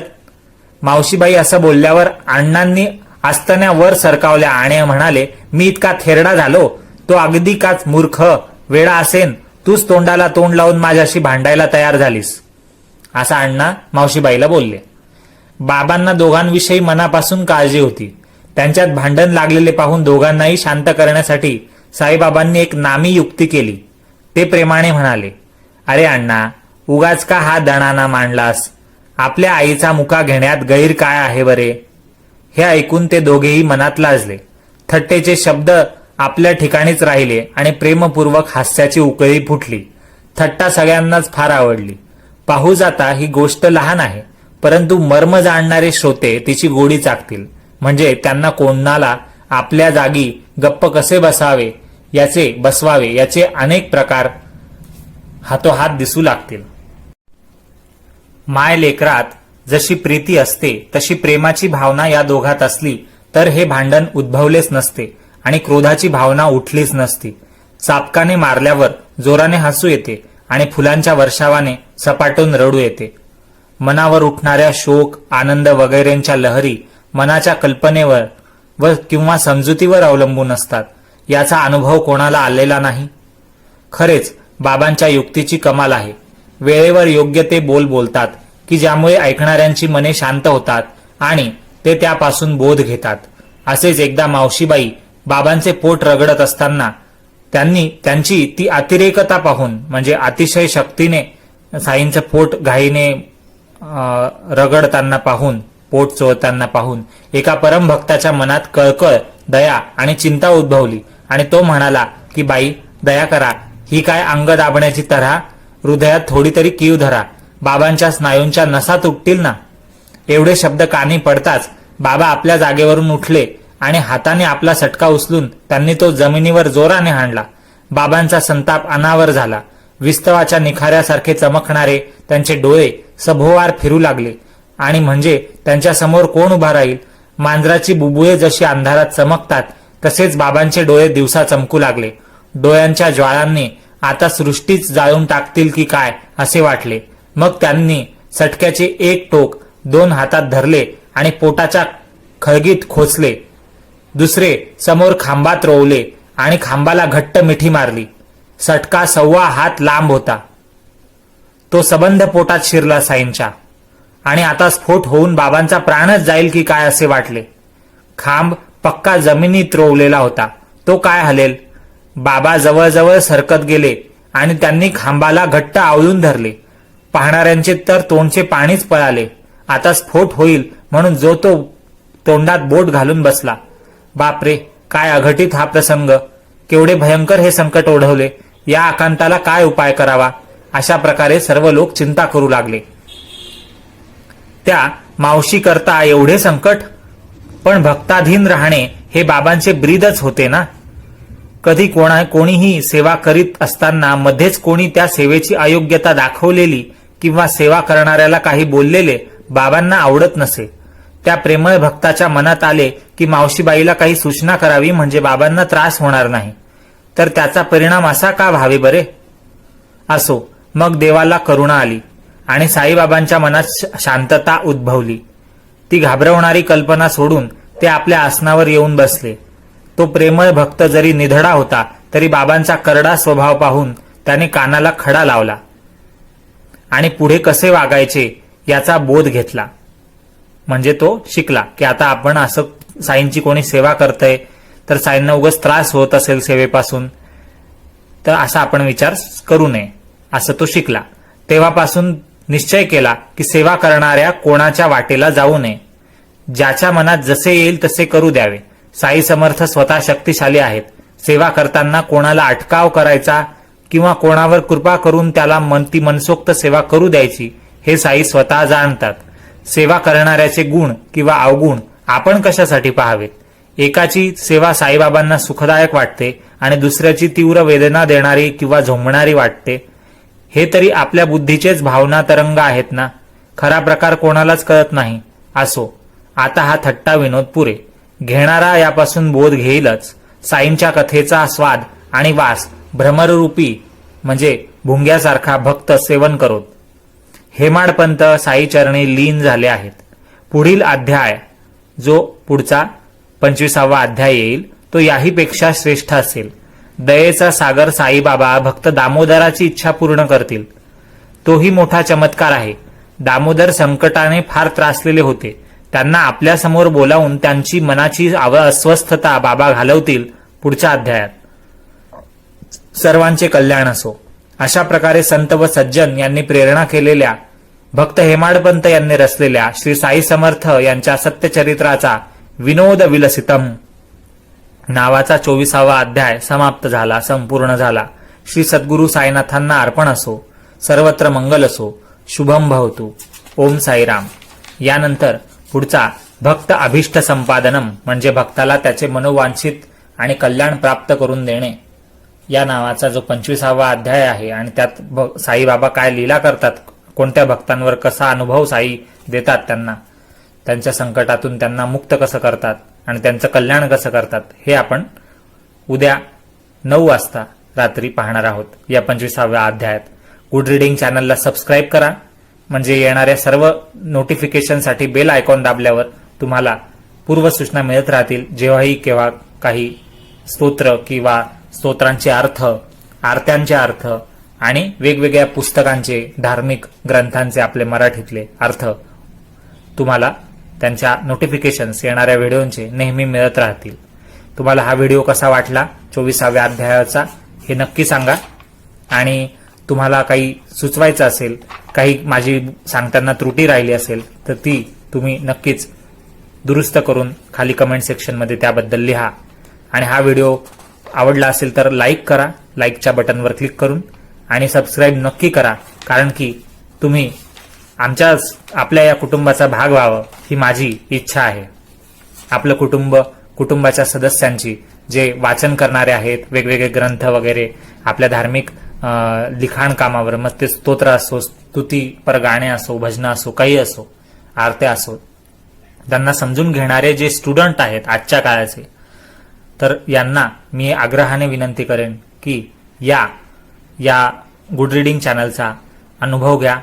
मावशीबाई असं बोलल्यावर अण्णांनी आस्तन्या वर सरकावल्या आणि म्हणाले, मी इतका थेरडा झालो? तो अगदी काच मूर्ख वेडा असेन, तूच तोंडाला तोंड लावून माझ्याशी भांडायला तयार झालीस, असा अण्णा मावशीबाईला बोलले. बाबांना दोघांविषयी मनापासून काळजी होती. त्यांच्यात भांडण लागलेले पाहून दोघांनाही शांत करण्यासाठी साईबाबांनी एक नामी युक्ती केली. ते प्रेमाने म्हणाले, अरे अण्णा, उगाच का हा दणाना मांडलास? आपल्या आईचा मुका घेण्यात गैर काय आहे बरे? हे ऐकून ते दोघेही मनात लाजले. थट्टेचे शब्द आपल्या ठिकाणीच राहिले आणि प्रेमपूर्वक हास्याची उकळी फुटली. थट्टा सगळ्यांनाच फार आवडली. पाहू जाता ही गोष्ट लहान आहे, परंतु मर्म जाणणारे श्रोते तिची गोडी चाकतील. म्हणजे त्यांना कोणाला आपल्या जागी गप्प कसे बसवावे याचे अनेक प्रकार हातोहात दिसू लागतील. माय लेकरात जशी प्रीती असते तशी प्रेमाची भावना या दोघात असली तर हे भांडण उद्भवलेच नसते आणि क्रोधाची भावना उठलीच नसती. चापकाने मारल्यावर जोराने हसू येते आणि फुलांच्या वर्षावाने सपाटून रडू येते. मनावर उठणाऱ्या शोक, आनंद वगैरेंच्या लहरी मनाच्या कल्पनेवर व किंवा समजुतीवर अवलंबून असतात. याचा अनुभव कोणाला आलेला नाही. खरेच बाबांच्या युक्तीची कमाल आहे. वेळेवर योग्य ते बोल बोलतात की ज्यामुळे ऐकणाऱ्यांची मने शांत होतात आणि ते त्यापासून बोध घेतात. असेच एकदा मावशीबाई बाबांचे पोट रगडत असताना त्यांची ती अतिरेकता पाहून म्हणजे अतिशय शक्तीने साईंचं पोट घाईने रगडताना पाहून, पोट चोळताना पाहून एका परमभक्ताच्या मनात कळकळ, दया आणि चिंता उद्भवली आणि तो म्हणाला की बाई दया करा, ही काय अंग दाबण्याची तऱ्हा? हृदयात थोडी तरी कीव धरा, बाबांच्या स्नायूंच्या नसा तुटतील ना. एवढे शब्द कानी पडताच बाबा आपल्या जागेवरून उठले आणि हाताने आपला सटका उचलून त्यांनी तो जमिनीवर जोराने हाणला. बाबांचा संताप अनावर झाला. विस्तवाच्या निखाऱ्यासारखे चमकणारे त्यांचे डोळे सभोवार फिरू लागले आणि म्हणजे त्यांच्या समोर कोण उभा राहील? मांजराची बुबुळे जशी अंधारात चमकतात तसेच बाबांचे डोळे दिवसा चमकू लागले. डोळ्यांच्या ज्वाळांनी आता सृष्टीच जाळून टाकतील की काय असे वाटले. मग त्यांनी सटक्याचे एक टोक 2 हातात धरले आणि पोटाच्या खळगीत खोचले. दुसरे समोर खांबात रोवले आणि खांबाला घट्ट मिठी मारली. सटका 1.25 हात लांब होता. तो सबंध पोटात शिरला साईंच्या आणि आता स्फोट होऊन बाबांचा प्राणच जाईल की काय असे वाटले. खांब पक्का जमिनीत रोवलेला होता, तो काय हलेल? बाबा जवळजवळ सरकत गेले आणि त्यांनी खांबाला घट्ट आवळून धरले. पाहणाऱ्यांचे तर तोंडचे पाणीच पळाले. आता स्फोट होईल म्हणून जो तो तोंडात बोट घालून बसला. बापरे, काय अघटित हा प्रसंग, केवढे भयंकर हे संकट ओढवले, या आकांताला काय उपाय करावा, अशा प्रकारे सर्व लोक चिंता करू लागले. त्या मावशी करता एवढे संकट, पण भक्ताधीन राहणे हे बाबांचे ब्रीदच होते ना. कधी कोणीही सेवा करीत असताना मध्येच कोणी त्या सेवेची अयोग्यता दाखवलेली किंवा सेवा करणाऱ्याला काही बोललेले बाबांना आवडत नसे. त्या प्रेमळ भक्ताच्या मनात आले की मावशीबाईला काही सूचना करावी म्हणजे बाबांना त्रास होणार नाही, तर त्याचा परिणाम असा का व्हावे बरे. असो, मग देवाला करुणा आली आणि साईबाबांच्या मनात शांतता उद्भवली. ती घाबरवणारी कल्पना सोडून ते आपल्या आसनावर येऊन बसले. तो प्रेमळ भक्त जरी निधडा होता तरी बाबांचा करडा स्वभाव पाहून त्याने कानाला खडा लावला आणि पुढे कसे वागायचे याचा बोध घेतला. म्हणजे तो शिकला की आता आपण असं साईंची कोणी सेवा करतंय तर साईंना उगाच त्रास होत असेल सेवेपासून, तर असा आपण विचार करू नये, असं तो शिकला. तेव्हापासून निश्चय केला की सेवा करणाऱ्या कोणाच्या वाटेला जाऊ नये. ज्याच्या मनात जसे येईल तसे करू द्यावे. साई समर्थ स्वतः शक्तिशाली आहेत. सेवा करताना कोणाला अटकाव करायचा किंवा कोणावर कृपा करून त्याला ती मनसोक्त सेवा करू द्यायची हे साई स्वतः जाणतात. सेवा करणाऱ्याचे गुण किंवा अवगुण आपण कशासाठी पाहावेत. एकाची सेवा साईबाबांना सुखदायक वाटते आणि दुसऱ्याची तीव्र वेदना देणारी किंवा झोंबणारी वाटते. हे तरी आपल्या बुद्धीचेच भावना तरंग आहेत ना. खरा प्रकार कोणालाच कळत नाही. असो, आता हा थट्टा विनोद पुरे. घेणारा यापासून बोध घेईलच. साईंच्या कथेचा स्वाद आणि वास भ्रमररूपी म्हणजे भुंग्यासारखा भक्त सेवन करोत. हेमाडपंत साई चरणी लीन झाले आहेत. पुढील अध्याय, जो पुढचा 25वा अध्याय येईल, तो याहीपेक्षा श्रेष्ठ असेल. दयेचा सागर साईबाबा भक्त दामोदराची इच्छा पूर्ण करतील. तोही मोठा चमत्कार आहे. दामोदर संकटाने फार त्रासलेले होते. त्यांना आपल्यासमोर बोलावून त्यांची मनाची अस्वस्थता बाबा घालवतील पुढच्या अध्यायात. सर्वांचे कल्याण असो. अशा प्रकारे संत व सज्जन यांनी प्रेरणा केलेल्या, भक्त हेमाडपंत यांनी रचलेल्या श्री साई समर्थ यांच्या सत्यचरित्राचा विनोद विलसितम नावाचा 24वा अध्याय समाप्त झाला, संपूर्ण झाला. श्री सद्गुरू साईनाथांना अर्पण असो. सर्वत्र मंगल असो. शुभम भवतु. ओम साईराम. यानंतर पुढचा भक्त अभिष्ट संपादनम म्हणजे भक्ताला त्याचे मनोवांछित आणि कल्याण प्राप्त करून देणे या नावाचा जो 25वा अध्याय आहे आणि त्यात साईबाबा काय लीला करतात, कोणत्या भक्तांवर कसा अनुभव साई देतात, त्यांना त्यांच्या संकटातून त्यांना मुक्त कसं करतात आणि त्यांचं कल्याण कसं करतात, हे आपण उद्या 9 वाजता रात्री पाहणार आहोत या 25व्या अध्यायात. गुड रीडिंग चॅनलला सबस्क्राईब करा म्हणजे येणाऱ्या सर्व नोटिफिकेशनसाठी बेल आयकॉन दाबल्यावर तुम्हाला पूर्वसूचना मिळत राहतील. जेव्हाही केव्हा काही स्तोत्र किंवा स्तोत्रांचे अर्थ, आरत्यांचे अर्थ आणि वेगवेगळ्या पुस्तकांचे, धार्मिक ग्रंथांचे आपले मराठीतले अर्थ तुम्हाला त्यांच्या नोटिफिकेशन्स येणाऱ्या व्हिडिओंचे नेहमी मिळत राहतील. तुम्हाला हा व्हिडिओ कसा वाटला 24व्या अध्यायाचा हे नक्की सांगा. आणि तुम्हाला काही सुचवायचं असेल, काही माझी सांगताना त्रुटी राहिली असेल तर ती तुम्ही नक्कीच दुरुस्त करून खाली कमेंट सेक्शनमध्ये त्याबद्दल लिहा. आणि हा व्हिडिओ आवडला असेल तर लाईक करा, लाईकच्या बटनवर क्लिक करून, आणि सबस्क्राईब नक्की करा, कारण की तुम्ही आपल्या या कुटुंबाचा भाग व्हावं ही माझी इच्छा आहे. आपलं कुटुंबाच्या सदस्यांची जे वाचन करणारे आहेत, वेगवेगळे ग्रंथ वगैरे आपल्या धार्मिक लिखाण कामावर, मग ते स्तोत्र असो, स्तुतीपर गाणे असो, भजनं असो, काही असो, आरत्या असो, त्यांना समजून घेणारे जे स्टुडंट आहेत आजच्या काळाचे, तर यांना मी आग्रहाने विनंती करेन की या गुड रीडिंग चॅनलचा अनुभव घ्या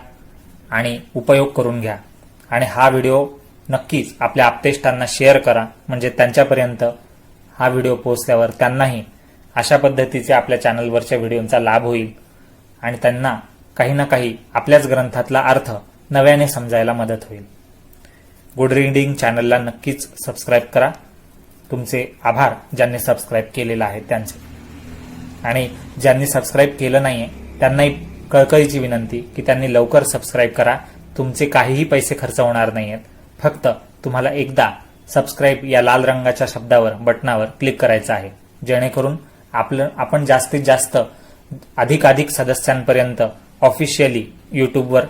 आणि उपयोग करून घ्या. आणि हा व्हिडिओ नक्कीच आपल्या आप्तेष्टांना शेअर करा म्हणजे त्यांच्यापर्यंत हा व्हिडिओ पोहोचल्यावर त्यांनाही अशा पद्धतीचे आपल्या चॅनलवरच्या व्हिडिओंचा लाभ होईल आणि त्यांना काही ना काही आपल्याच ग्रंथातला अर्थ नव्याने समजायला मदत होईल. गुड रीडिंग चॅनलला नक्कीच सबस्क्राईब करा. तुमचे आभार ज्यांनी सबस्क्राईब केलेलं आहे त्यांचे. आणि ज्यांनी सबस्क्राईब केलं नाहीये त्यांनाही कळकळीची विनंती की त्यांनी लवकर सबस्क्राईब करा. तुमचे काहीही पैसे खर्च होणार नाहीयेत. फक्त तुम्हाला एकदा सबस्क्राईब या लाल रंगाच्या शब्दावर बटनावर क्लिक करायचं आहे, जेणेकरून आपण जास्तीत जास्त अधिकाधिक सदस्यांपर्यंत ऑफिशियली यूट्यूबवर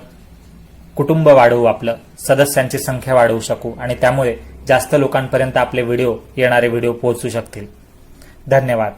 कुटुंब वाढवू, आपलं सदस्यांची संख्या वाढवू शकू आणि त्यामुळे जास्त लोकांपर्यंत आपले येणारे व्हिडिओ पोहोचू शकतील. धन्यवाद.